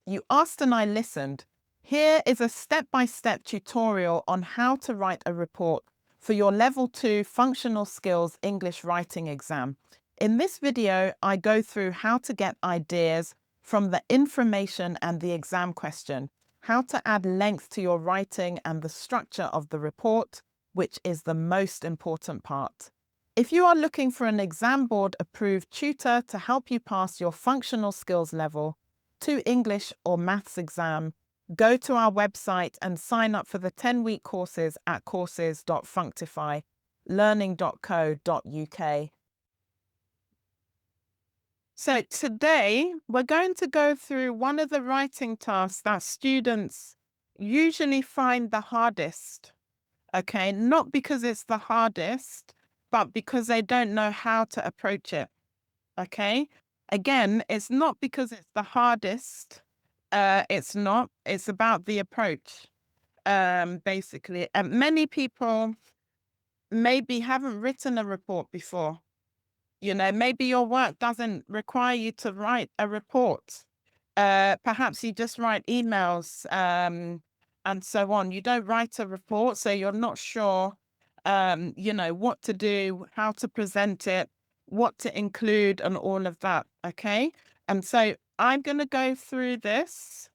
You asked and I listened. Here is a step-by-step tutorial on how to write a report for your Level 2 Functional Skills English Writing exam. In this video, I go through how to get ideas from the information and the exam question, how to add length to your writing and the structure of the report, which is the most important part. If you are looking for an exam board approved tutor to help you pass your functional skills level 2 English or maths exam, go to our website and sign up for the 10-week courses at courses.functifylearning.co.uk. So today we're going to go through one of the writing tasks that students usually find the hardest. Okay, not because it's the hardest, but because they don't know how to approach it. Okay, again, it's not because it's the hardest. It's not. It's about the approach. Basically, and many people maybe haven't written a report before. Maybe your work doesn't require you to write a report. Perhaps you just write emails, and so on. You don't write a report, so you're not sure, what to do, how to present it, what to include, and all of that. Okay. And so I'm going to go through this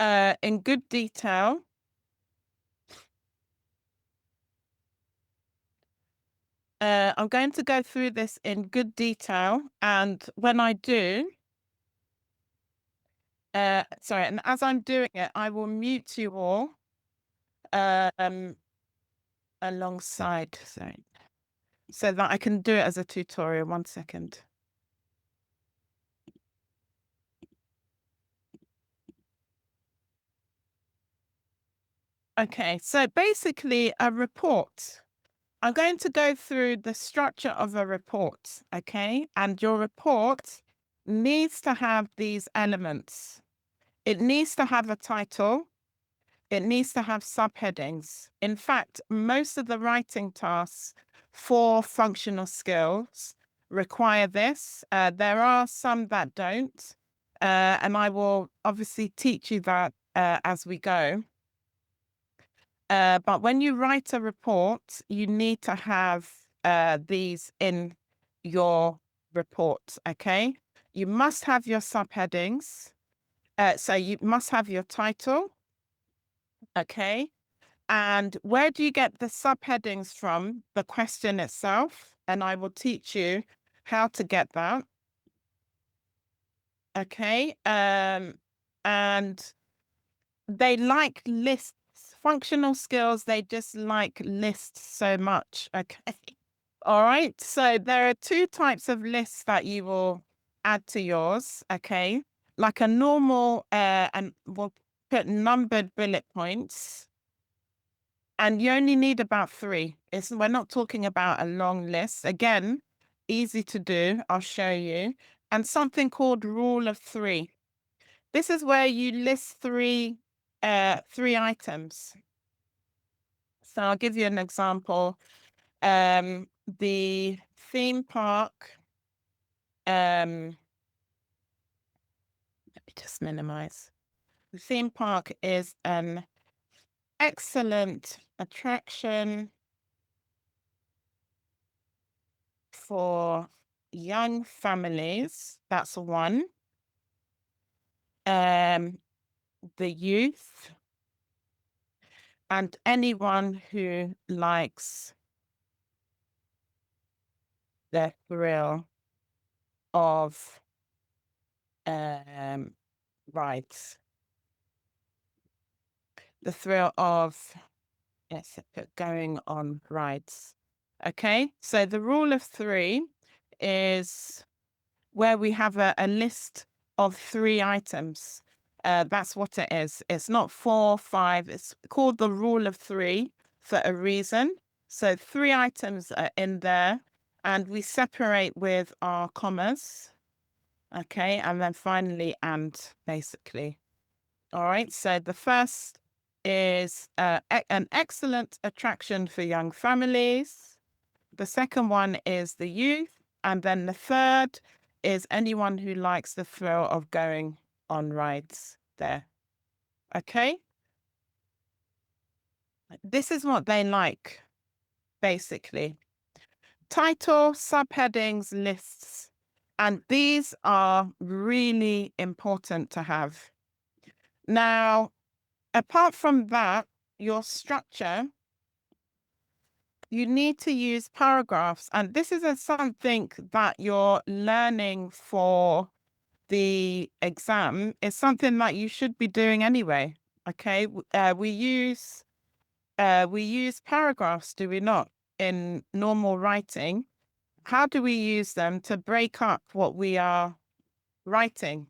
in good detail. I'm going to go through this in good detail, and when I do, sorry, and as I'm doing it, I will mute you all um, alongside, sorry, so that I can do it as a tutorial. 1 second. Okay, so basically a report. I'm going to go through the structure of a report, okay? And your report needs to have these elements. It needs to have a title. It needs to have subheadings. In fact, most of the writing tasks for functional skills require this. There are some that don't, and I will obviously teach you that as we go. But when you write a report, you need to have these in your report, okay? You must have your subheadings. So you must have your title, okay? And where do you get the subheadings from? The question itself. And I will teach you how to get that. Okay. And they like lists. Functional skills, they just like lists so much. Okay. All right. So there are 2 types of lists that you will add to yours. Okay. Like a normal, and we'll put numbered bullet points. And you only need about 3. We're not talking about a long list. Again, easy to do. I'll show you. And something called rule of 3. This is where you list 3 items. So I'll give you an example. The theme park. Let me just minimize. The theme park is an excellent attraction for young families. That's 1. The youth and anyone who likes the thrill of rides. The thrill of, yes, going on rides. Okay, so the rule of 3 is where we have a list of 3 items. That's what it is. It's not 4, 5. It's called the rule of 3 for a reason. So 3 items are in there, and we separate with our commas. Okay, and then finally, and basically. All right, so the first is an excellent attraction for young families. The second one is the youth. And then the third is anyone who likes the thrill of going on rides there. Okay? This is what they like, basically. Title, subheadings, lists. And these are really important to have. Now, apart from that, your structure, you need to use paragraphs. And this isn't something that you're learning for the exam. It's something that you should be doing anyway. Okay. We use paragraphs, do we not, in normal writing? How do we use them to break up what we are writing?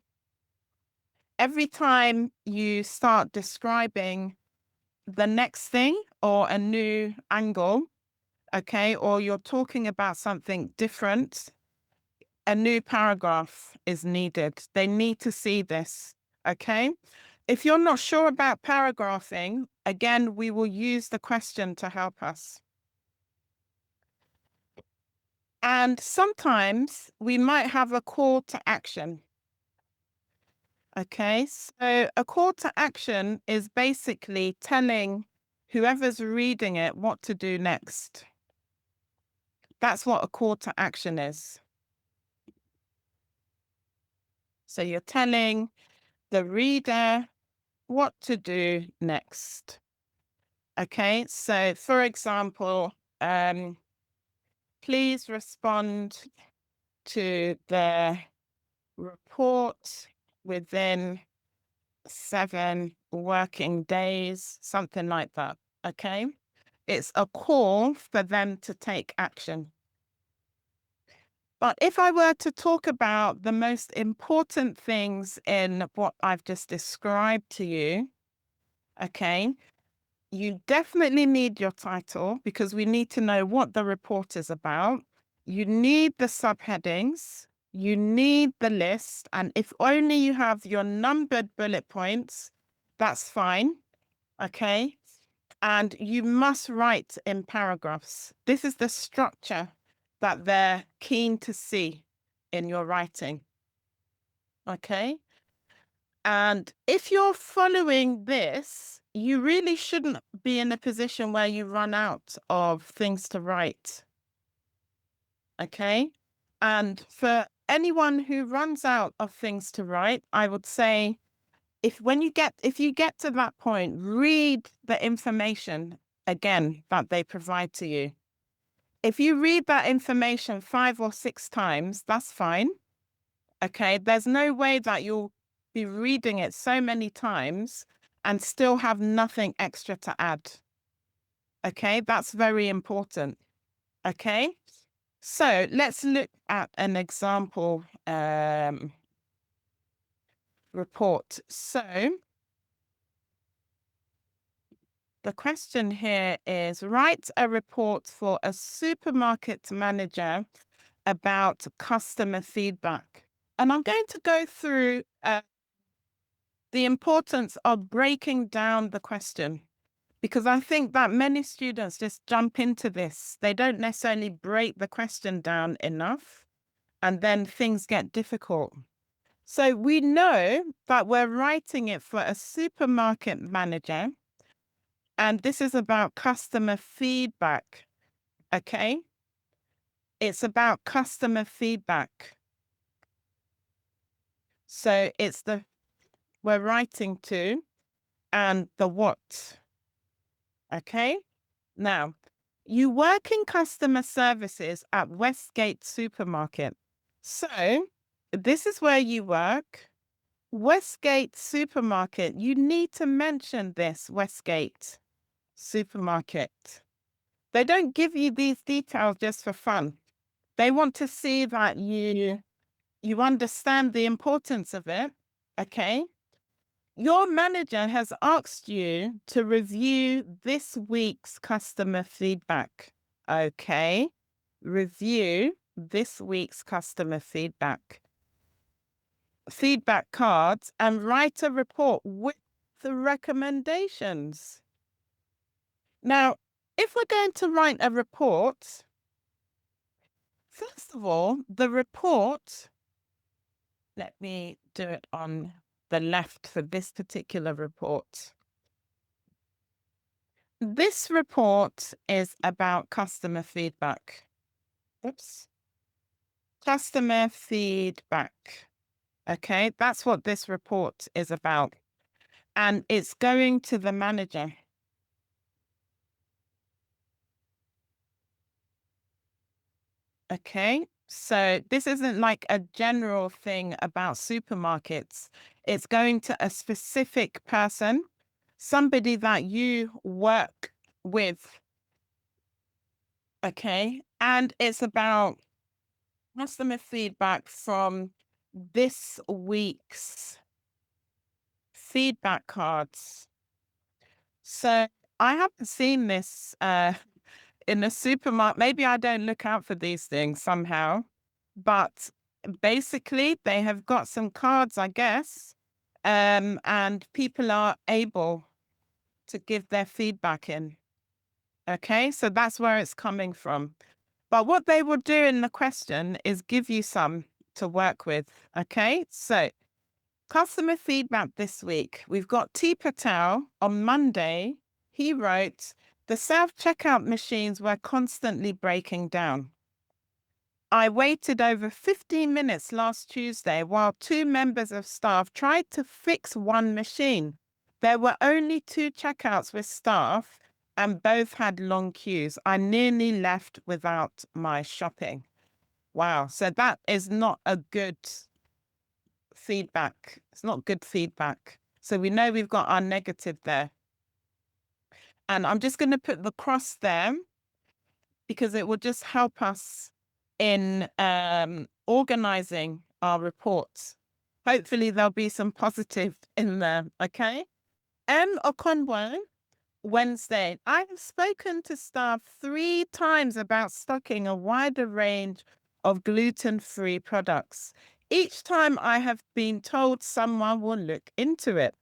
Every time you start describing the next thing or a new angle, okay, or you're talking about something different, a new paragraph is needed. They need to see this, okay? If you're not sure about paragraphing, again, we will use the question to help us. And sometimes we might have a call to action. Okay, so a call to action is basically telling whoever's reading it what to do next. That's what a call to action is. So you're telling the reader what to do next. Okay, so for example, please respond to the report within 7 working days, something like that. Okay, it's a call for them to take action. But if I were to talk about the most important things in what I've just described to you, okay, you definitely need your title because we need to know what the report is about. You need the subheadings. You need the list. And if only you have your numbered bullet points, that's fine. Okay. And you must write in paragraphs. This is the structure that they're keen to see in your writing. Okay. And if you're following this, you really shouldn't be in a position where you run out of things to write. Okay. And for anyone who runs out of things to write, I would say if you get to that point, read the information again that they provide to you. If you read that information 5 or 6 times, that's fine. Okay, there's no way that you'll be reading it so many times and still have nothing extra to add. Okay, that's very important. Okay, so let's look at an example report. So the question here is write a report for a supermarket manager about customer feedback. And I'm going to go through the importance of breaking down the question, because I think that many students just jump into this. They don't necessarily break the question down enough, and then things get difficult. So we know that we're writing it for a supermarket manager, and this is about customer feedback, okay? It's about customer feedback. So it's we're writing to and the what, okay? Now, you work in customer services at Westgate Supermarket. So this is where you work. Westgate Supermarket, you need to mention this Westgate Supermarket. They don't give you these details just for fun. They want to see that you understand the importance of it, okay? Your manager has asked you to review this week's customer feedback. Okay. Review this week's customer feedback. Feedback cards and write a report with the recommendations. Now, if we're going to write a report, first of all, the report, let me do it on the left for this particular report. This report is about customer feedback. Oops. Customer feedback. Okay, that's what this report is about. And it's going to the manager. Okay, so this isn't like a general thing about supermarkets. It's going to a specific person, somebody that you work with. Okay, and it's about customer feedback from this week's feedback cards. So I haven't seen this in a supermarket. Maybe I don't look out for these things somehow, but basically they have got some cards, I guess, and people are able to give their feedback in. Okay, so that's where it's coming from. But what they will do in the question is give you some to work with. Okay, so customer feedback this week. We've got T. Patel on Monday. He wrote, the self-checkout machines were constantly breaking down. I waited over 15 minutes last Tuesday while 2 members of staff tried to fix one machine. There were only 2 checkouts with staff and both had long queues. I nearly left without my shopping. Wow. So that is not a good feedback. It's not good feedback. So we know we've got our negative there. And I'm just going to put the cross there because it will just help us in organizing our reports. Hopefully there'll be some positive in there, okay? M. Okonwo, Wednesday. I have spoken to staff 3 times about stocking a wider range of gluten-free products. Each time I have been told someone will look into it.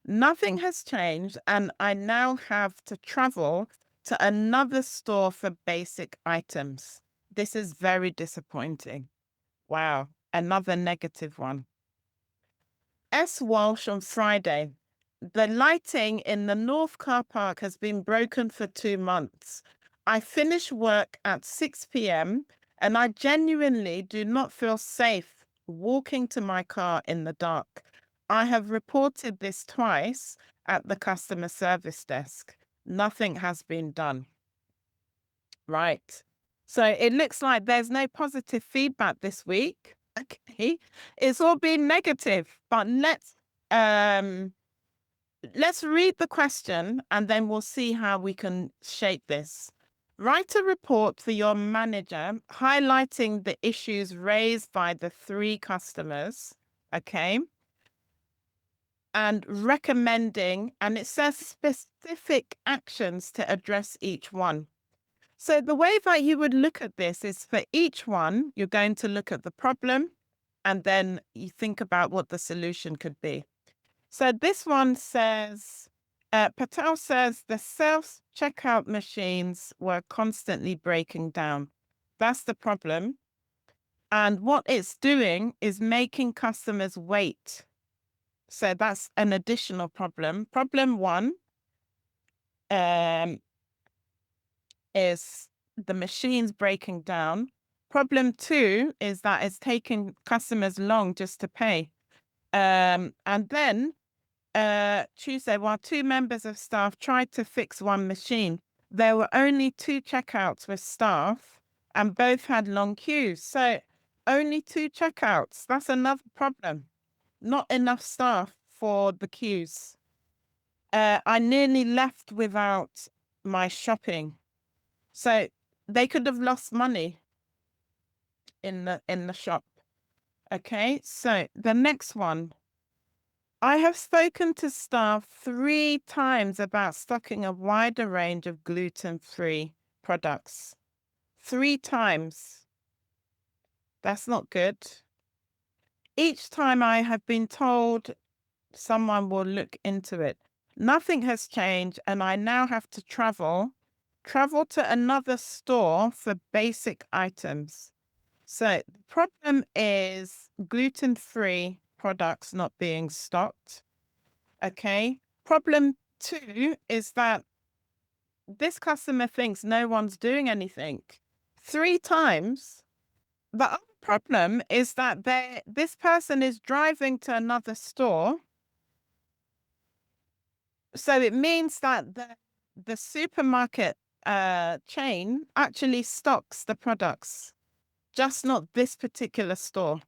Nothing has changed, and I now have to travel to another store for basic items. This is very disappointing. Wow, another negative one. S. Walsh on Friday. The lighting in the North car park has been broken for 2 months. I finish work at 6 p.m. and I genuinely do not feel safe walking to my car in the dark. I have reported this twice at the customer service desk. Nothing has been done. Right. So it looks like there's no positive feedback this week. Okay. It's all been negative, but let's read the question and then we'll see how we can shape this. Write a report for your manager highlighting the issues raised by the 3 customers, okay? And recommending, and it says specific actions to address each one. So the way that you would look at this is for each one, you're going to look at the problem and then you think about what the solution could be. So this one says, Patel says the self-checkout machines were constantly breaking down. That's the problem. And what it's doing is making customers wait. So that's an additional problem. Problem 1 is the machines breaking down. Problem 2 is that it's taking customers long just to pay. And then Tuesday, while 2 members of staff tried to fix one machine, there were only 2 checkouts with staff and both had long queues. So only 2 checkouts. That's another problem. Not enough staff for the queues. I nearly left without my shopping. So they could have lost money in the shop. Okay, so the next one. I have spoken to staff 3 times about stocking a wider range of gluten-free products. 3 times. That's not good. Each time I have been told someone will look into it. Nothing has changed and I now have to travel to another store for basic items. So the problem is gluten-free products not being stocked. Okay. Problem 2 is that this customer thinks no one's doing anything 3 times. The other problem is that this person is driving to another store. So it means that the supermarket chain actually stocks the products, just not this particular store.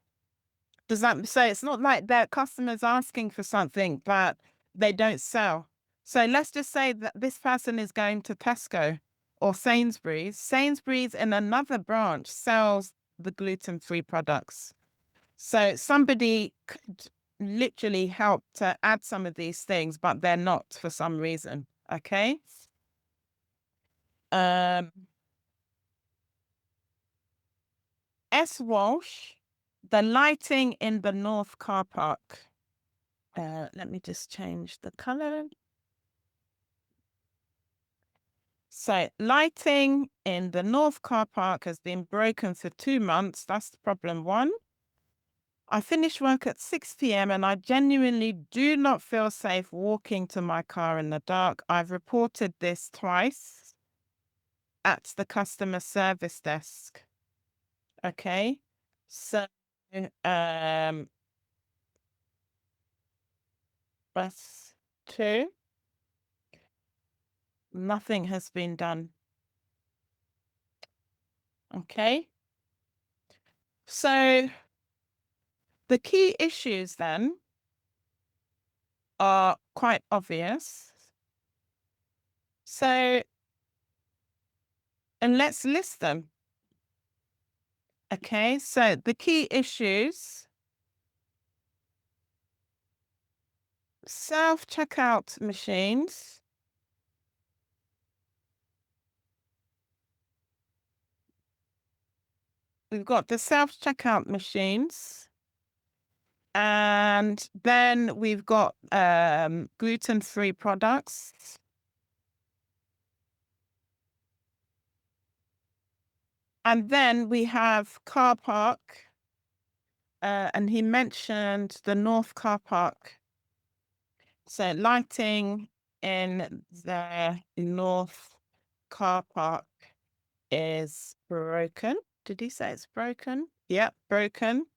Does that so it's not like their customers asking for something that they don't sell. So let's just say that this person is going to Tesco or Sainsbury's. Sainsbury's in another branch sells the gluten-free products. So somebody could literally help to add some of these things, but they're not for some reason. Okay. S. Walsh, the lighting in the North car park. Let me just change the color. So lighting in the North car park has been broken for 2 months. That's problem 1. I finish work at 6 p.m. and I genuinely do not feel safe walking to my car in the dark. I've reported this twice at the customer service desk. Okay. So, that's 2. Nothing has been done. Okay. So the key issues then are quite obvious. So, and let's list them. Okay, so the key issues: self-checkout machines, we've got the self-checkout machines, and then we've got gluten-free products. And then we have car park, and he mentioned the North car park. So lighting in the North car park is broken. Did he say it's broken? Yep, broken.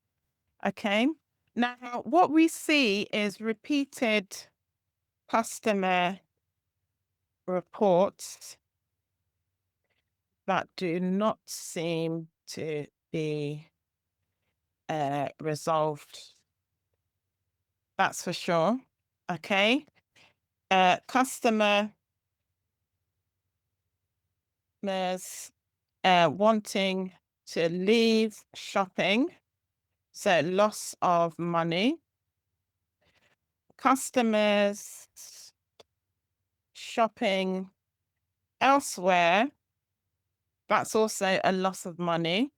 Okay. Now, what we see is repeated customer reports that do not seem to be resolved. That's for sure. Okay. Customers wanting to leave shopping, so loss of money. Customers shopping elsewhere, that's also a loss of money.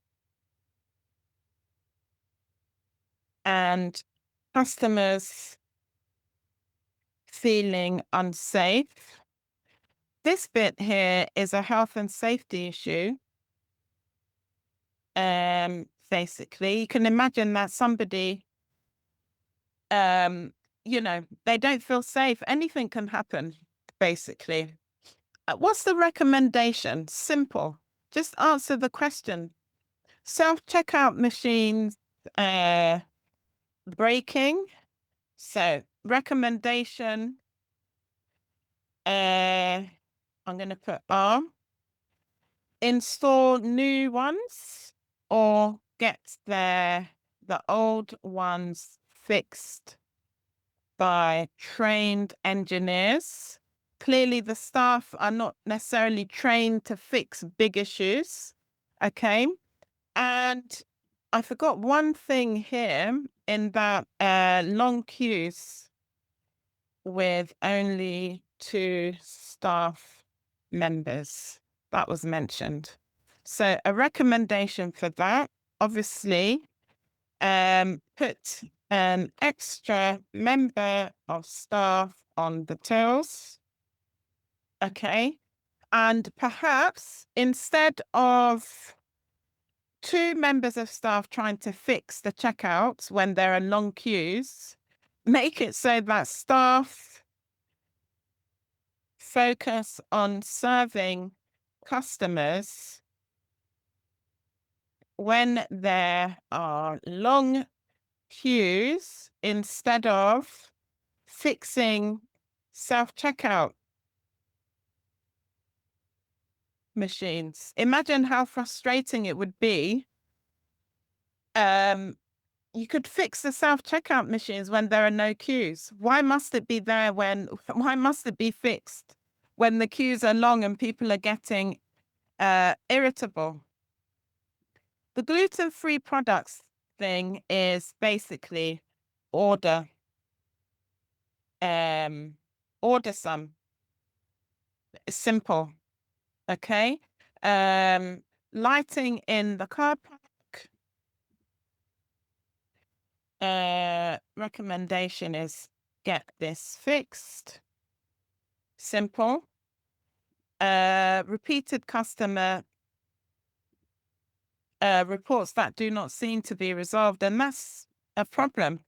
And customers feeling unsafe. This bit here is a health and safety issue. Basically, you can imagine that somebody, they don't feel safe. Anything can happen, basically. What's the recommendation? Simple. Just answer the question. Self-checkout machines breaking. So recommendation, I'm going to put install new ones or get the old ones fixed by trained engineers. Clearly, the staff are not necessarily trained to fix big issues. Okay. And I forgot one thing here in that long queues with only 2 staff members. That was mentioned. So a recommendation for that, obviously, put an extra member of staff on the tills. Okay. And perhaps instead of two members of staff trying to fix the checkouts when there are long queues, make it so that staff focus on serving customers when there are long queues instead of fixing self-checkout machines. Imagine how frustrating it would be. You could fix the self-checkout machines when there are no queues. Why must it be there why must it be fixed when the queues are long and people are getting irritable? The gluten-free products thing is basically order some. It's simple. Okay. Lighting in the car park. Recommendation is get this fixed. Simple. Repeated customer reports that do not seem to be resolved, and that's a problem.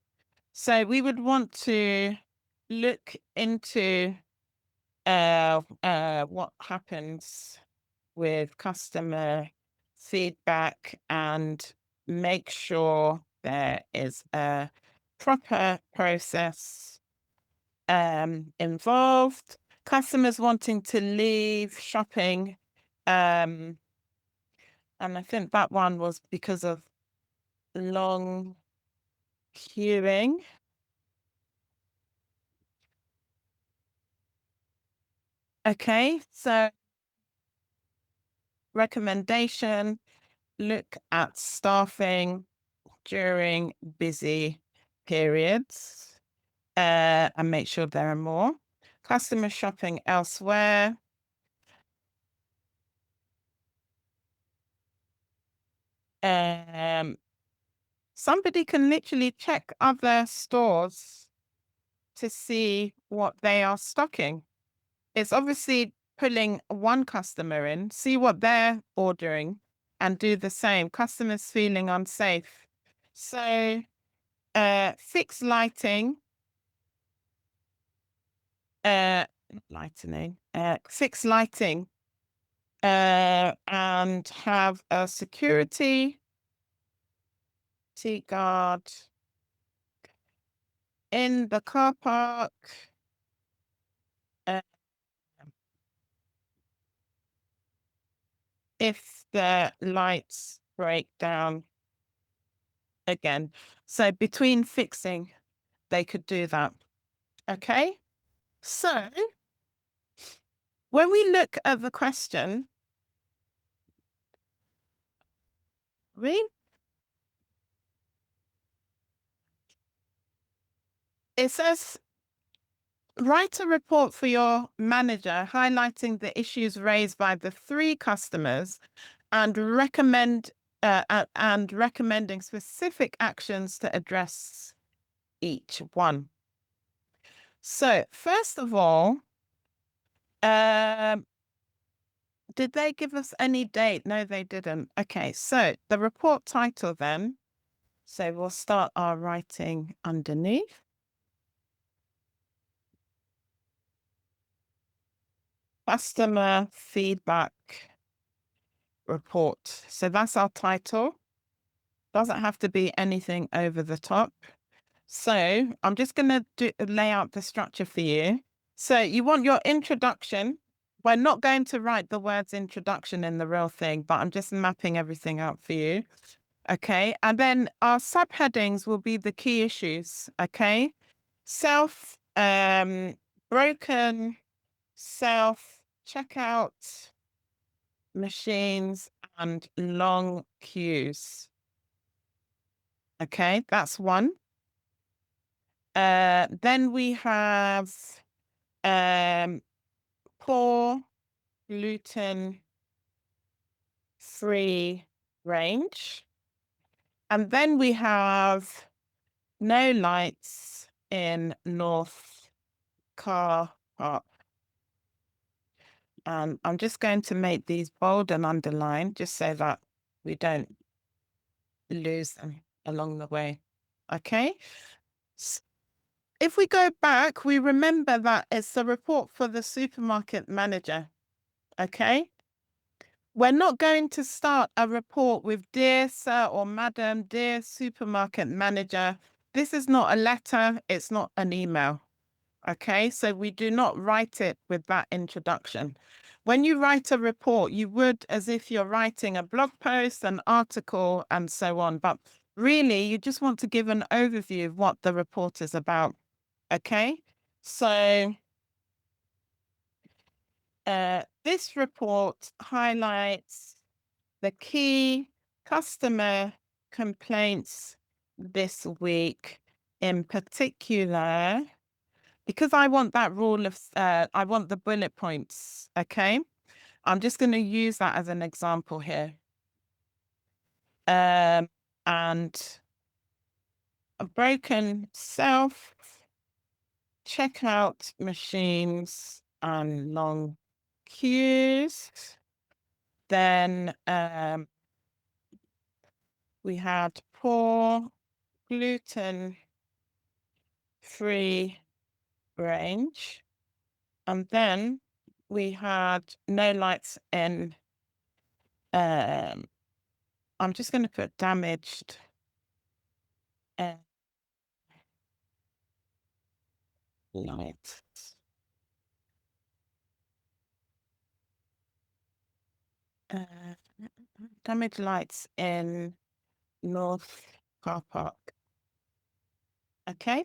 So we would want to look into what happens with customer feedback and make sure there is a proper process involved. Customers wanting to leave shopping, and I think that one was because of long queuing. Okay, so recommendation, look at staffing during busy periods and make sure there are more. Customer shopping elsewhere. Somebody can literally check other stores to see what they are stocking. It's obviously pulling one customer in, see what they're ordering, and do the same. Customers feeling unsafe. So, fix lighting, fix lighting, and have a security guard in the car park. Uh, if the lights break down again. So between fixing, they could do that. Okay. So when we look at the question, it says, write a report for your manager highlighting the issues raised by the three customers and recommending specific actions to address each one. So first of all, did they give us any date? No, they didn't. Okay, so the report title then. So we'll start our writing underneath. Customer feedback report. So that's our title. Doesn't have to be anything over the top. So I'm just going to lay out the structure for you. So you want your introduction. We're not going to write the words introduction in the real thing, but I'm just mapping everything out for you. Okay. And then our subheadings will be the key issues. Okay. Broken self-checkout machines and long queues. Okay, that's one. Then we have poor gluten-free range. And then we have no lights in North Car Park. I'm just going to make these bold and underlined just so that we don't lose them along the way. Okay. If we go back, we remember that it's a report for the supermarket manager. Okay. We're not going to start a report with dear sir or madam, dear supermarket manager. This is not a letter. It's not an email. Okay. So we do not write it with that introduction. When you write a report, you would as if you're writing a blog post, an article, and so on. But really, you just want to give an overview of what the report is about. Okay. So this report highlights the key customer complaints this week in particular, because I want that rule of, I want the bullet points, okay? I'm just going to use that as an example here. And a broken self-checkout machines and long queues. Then we had poor gluten-free range. And then we had no lights in, I'm just going to put damaged lights. Damaged lights in North Car Park. Okay.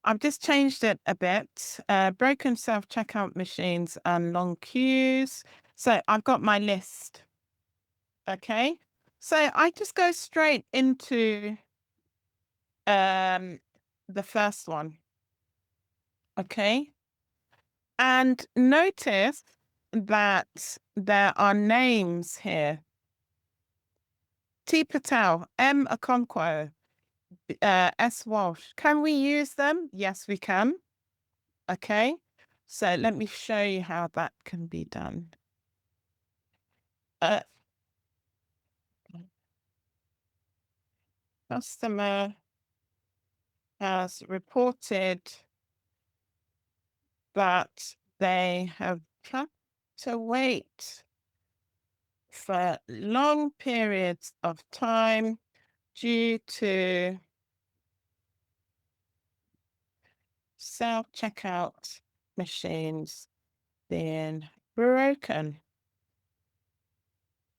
I've just changed it a bit. Broken self-checkout machines and long queues. So I've got my list. Okay. So I just go straight into the first one. Okay. And notice that there are names here. T. Patel, M. Okonkwo, S. Walsh. Can we use them? Yes, we can. Okay. So let me show you how that can be done. Customer has reported that they have had to wait for long periods of time due to self-checkout machines being broken.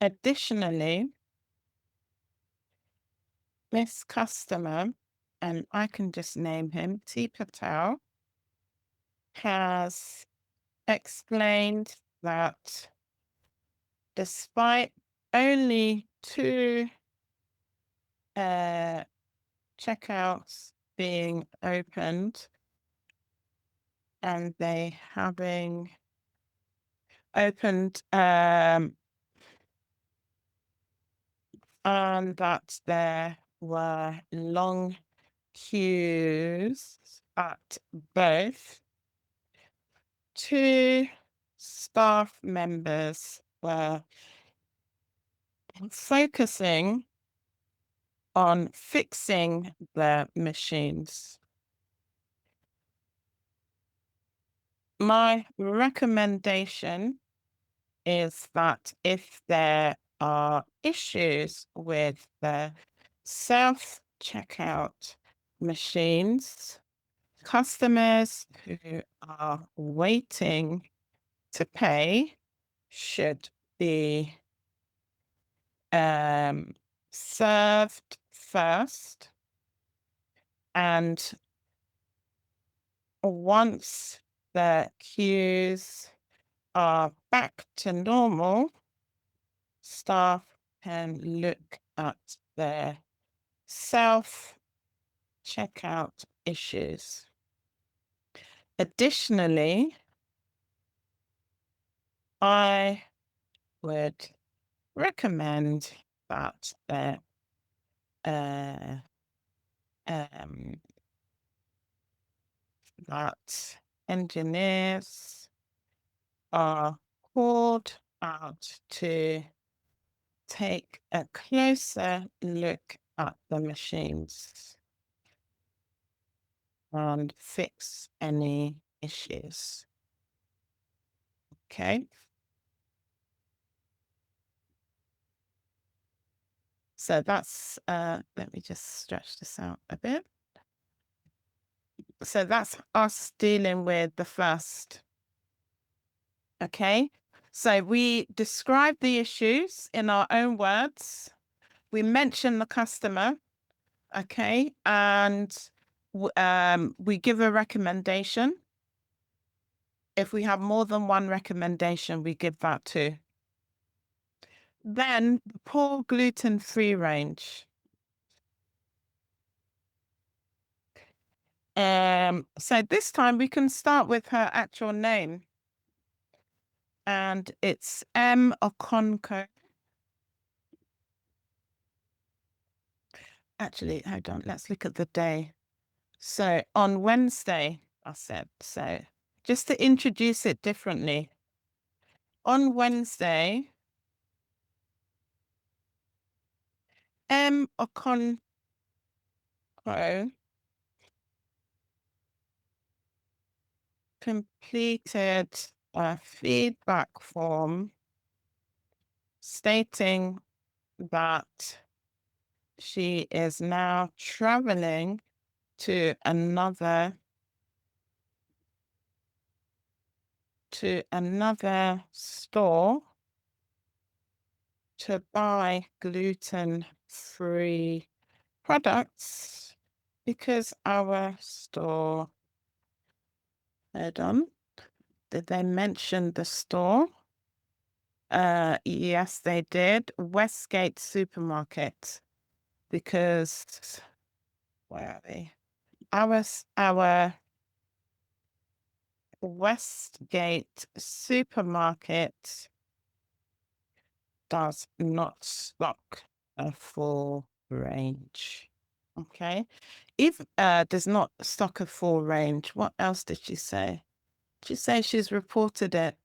Additionally, this customer, and I can just name him, T. Patel, has explained that despite only 2 checkouts being opened and they having opened and that there were long queues at both, 2 staff members were focusing on fixing the machines. My recommendation is that if there are issues with the self-checkout machines, customers who are waiting to pay should be served first. And once the queues are back to normal, staff can look at their self-checkout issues. Additionally, I would recommend that that engineers are called out to take a closer look at the machines and fix any issues. Okay. So that's, let me just stretch this out a bit. So that's us dealing with the first. Okay. So we describe the issues in our own words. We mention the customer. Okay. And we give a recommendation. If we have more than one recommendation, we give that too. Then the poor gluten-free range. So this time we can start with her actual name. And it's M. Okonko. Actually, hold on, let's look at the day. So on Wednesday, I said, so just to introduce it differently. On Wednesday, M. Okonko completed a feedback form stating that she is now traveling to another store to buy gluten-free products because our store, hold on, did they mention the store? Yes, they did. Westgate Supermarket, because where are they? Our Westgate Supermarket does not stock a full range. Okay. If does not stock a full range, what else did she say? She says she's reported it.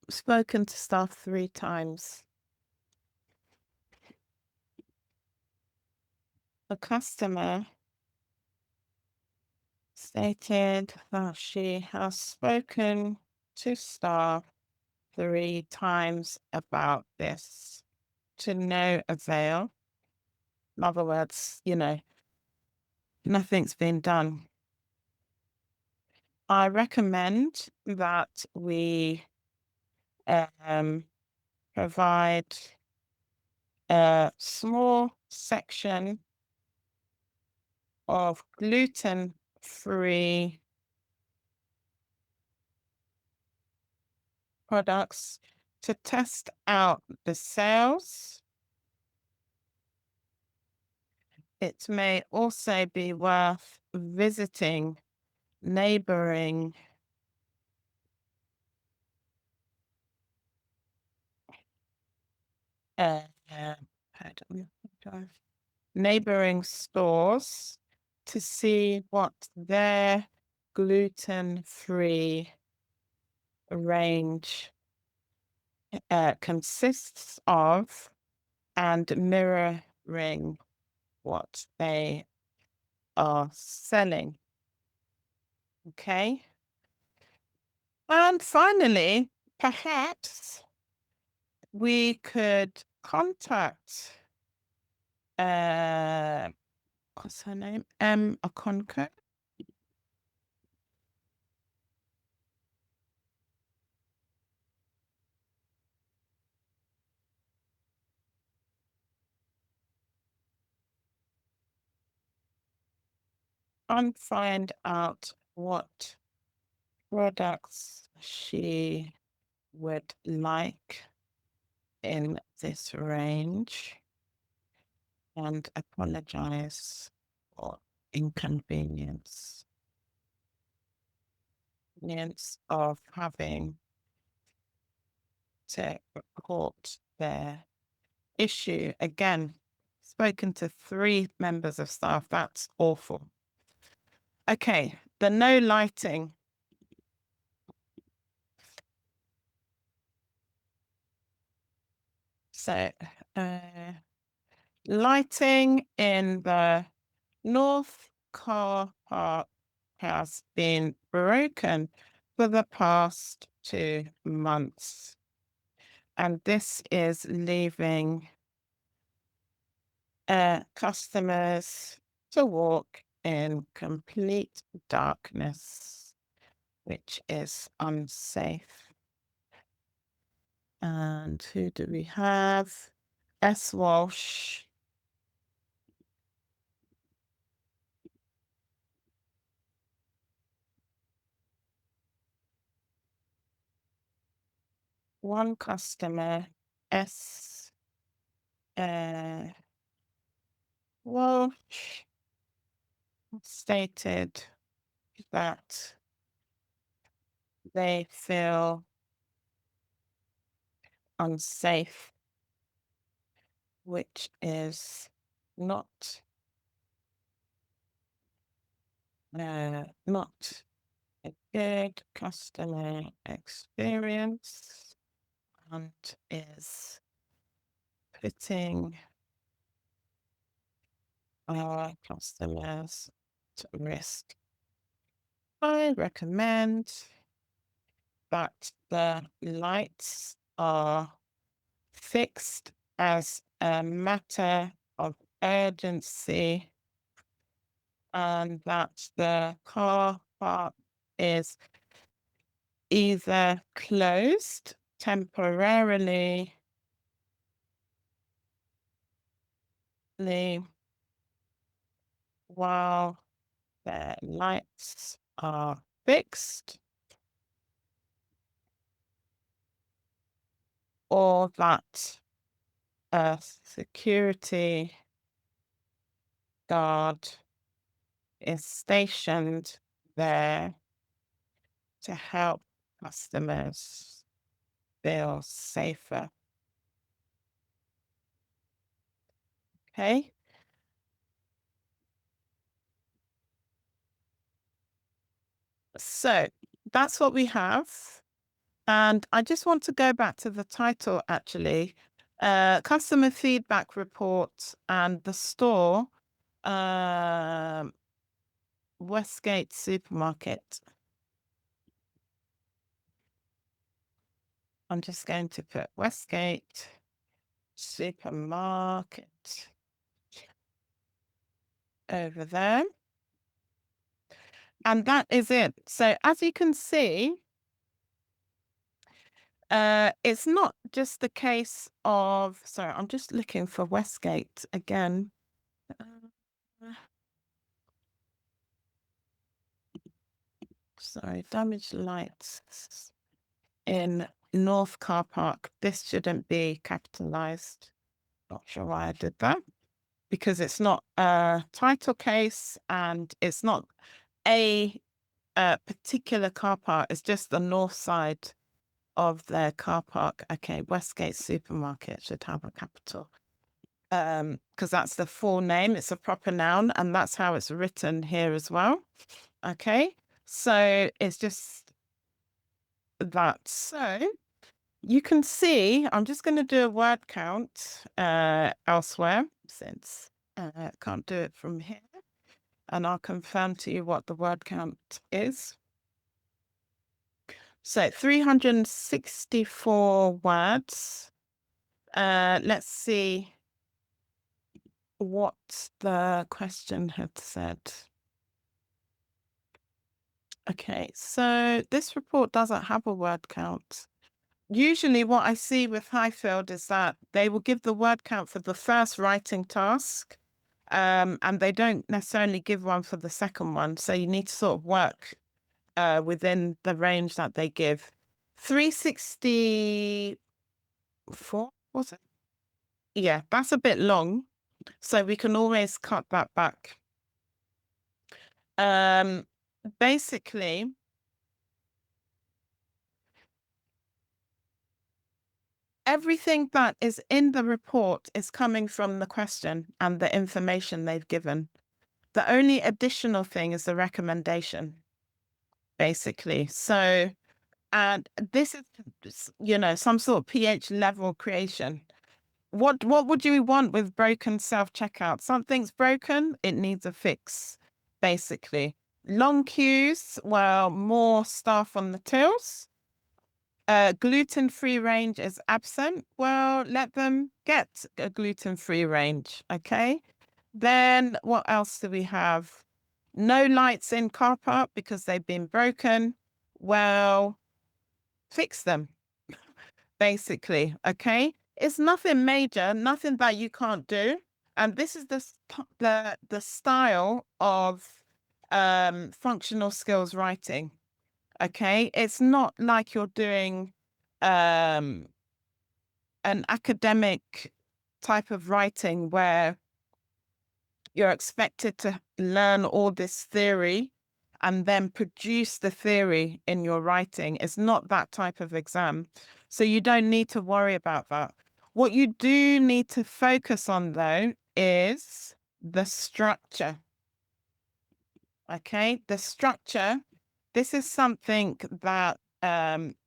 Spoken to staff 3 times. The customer stated that she has spoken to staff 3 times about this to no avail. In other words, nothing's been done. I recommend that we provide a small section of gluten-free products to test out the sales. It may also be worth visiting neighboring neighboring stores to see what their gluten-free range consists of, and mirroring what they are selling. Okay. And finally, perhaps we could contact what's her name? M. Okonko. And find out what products she would like in this range and apologize for inconvenience of having to report their issue. Again, spoken to 3 members of staff. That's awful. Okay, the no lighting. So, lighting in the North car park has been broken for the past 2 months. And this is leaving customers to walk in complete darkness, which is unsafe. And who do we have? S. Walsh. One customer, S. Walsh, stated that they feel unsafe, which is not not a good customer experience and is putting our customers to risk. I recommend that the lights are fixed as a matter of urgency and that the car park is either closed temporarily while the lights are fixed, or that a security guard is stationed there to help customers feel safer. Okay. So that's what we have. And I just want to go back to the title actually. Customer feedback report and the store, Westgate Supermarket. I'm just going to put Westgate Supermarket over there. And that is it. So as you can see, it's not just the case of, sorry, I'm just looking for Westgate again. Sorry, damaged lights in North Car Park. This shouldn't be capitalized. Not sure why I did that. Because it's not a title case and it's not a particular car park. It's just the north side of their car park. Okay, Westgate Supermarket should have a capital. Because that's the full name. It's a proper noun, and that's how it's written here as well. Okay, so it's just that. So you can see, I'm just going to do a word count elsewhere since I can't do it from here. And I'll confirm to you what the word count is. So 364 words. Let's see what the question had said. Okay, so this report doesn't have a word count. Usually what I see with Highfield is that they will give the word count for the first writing task, and they don't necessarily give one for the second one. So you need to sort of work within the range that they give. 364, was it? Yeah, that's a bit long. So we can always cut that back. Basically, everything that is in the report is coming from the question and the information they've given. The only additional thing is the recommendation, basically. So, and this is, some sort of PH level creation. What would you want with broken self-checkout? Something's broken, it needs a fix, basically. Long queues, well, more staff on the tills. Gluten-free range is absent. Well, let them get a gluten-free range, okay? Then what else do we have? No lights in car park because they've been broken. Well, fix them, basically, okay? It's nothing major, nothing that you can't do. And this is the style of functional skills writing. Okay, it's not like you're doing an academic type of writing where you're expected to learn all this theory and then produce the theory in your writing. It's not that type of exam. So you don't need to worry about that. What you do need to focus on, though, is the structure. Okay, the structure. This is something that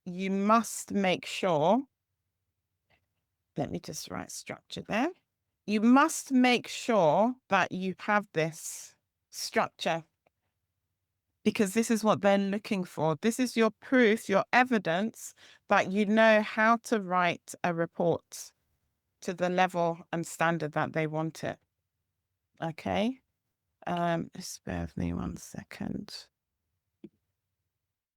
you must make sure. Let me just write structure there. You must make sure that you have this structure because this is what they're looking for. This is your proof, your evidence that you know how to write a report to the level and standard that they want it. Okay. Just bear with me 1 second.